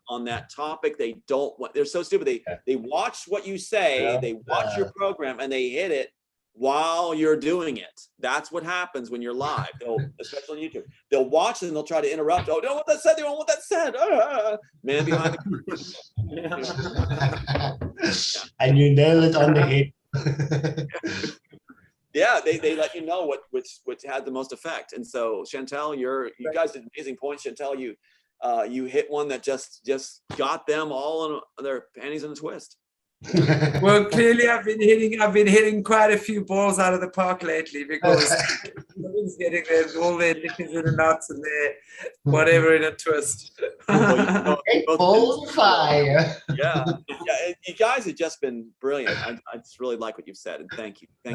on that topic. They're so stupid. They watch what you say, they watch your program, and they hit it while you're doing it. That's what happens when you're live. Especially on YouTube, they'll watch and they'll try to interrupt. Oh, no, what that said. They don't know what that said. Man behind the curtain. And you nail it on the head. They let you know which had the most effect. And so Chantelle, you guys did amazing points. Chantelle, you hit one that just got them all on their panties in a twist. Well, clearly I've been hitting quite a few balls out of the park lately, because everyone's getting all their knickers in a knots and their whatever in a twist. Balls of fire. Yeah, you guys have just been brilliant. I just really like what you've said, and thank you for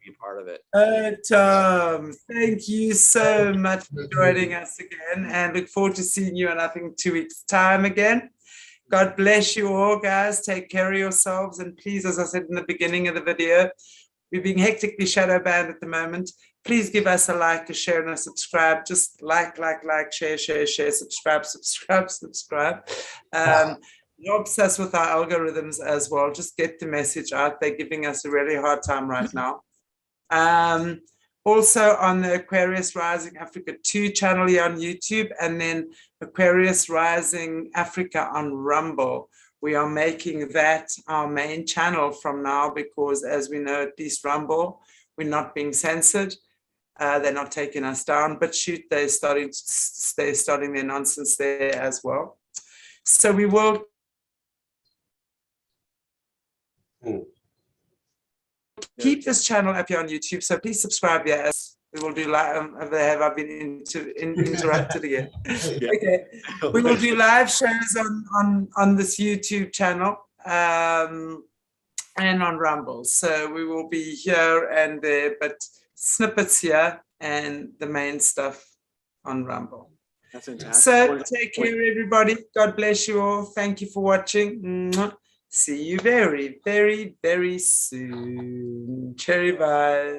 being part of it. Tom, thank you so much for joining us again, and look forward to seeing you in, I think, 2 weeks' time again. God bless you all, guys. Take care of yourselves. And please, as I said in the beginning of the video, we're being hectically shadow banned at the moment. Please give us a like, a share, and a subscribe. Just like, share, subscribe. Helps us with our algorithms as well. Just get the message out. They're giving us a really hard time right now. Also on the Aquarius Rising Africa 2 channel here on YouTube, and then Aquarius Rising Africa on Rumble. We are making that our main channel from now, because as we know, at least Rumble, we're not being censored. They're not taking us down, but shoot, they're starting their nonsense there as well. So we will keep this channel up here on YouTube, so please subscribe here. As we will do live. I've been interrupted again. Okay, we will do live shows on this YouTube channel and on Rumble. So we will be here and there, but snippets here and the main stuff on Rumble. That's fantastic. So take care, everybody. God bless you all. Thank you for watching. See you very, very, very soon. Cherry bye.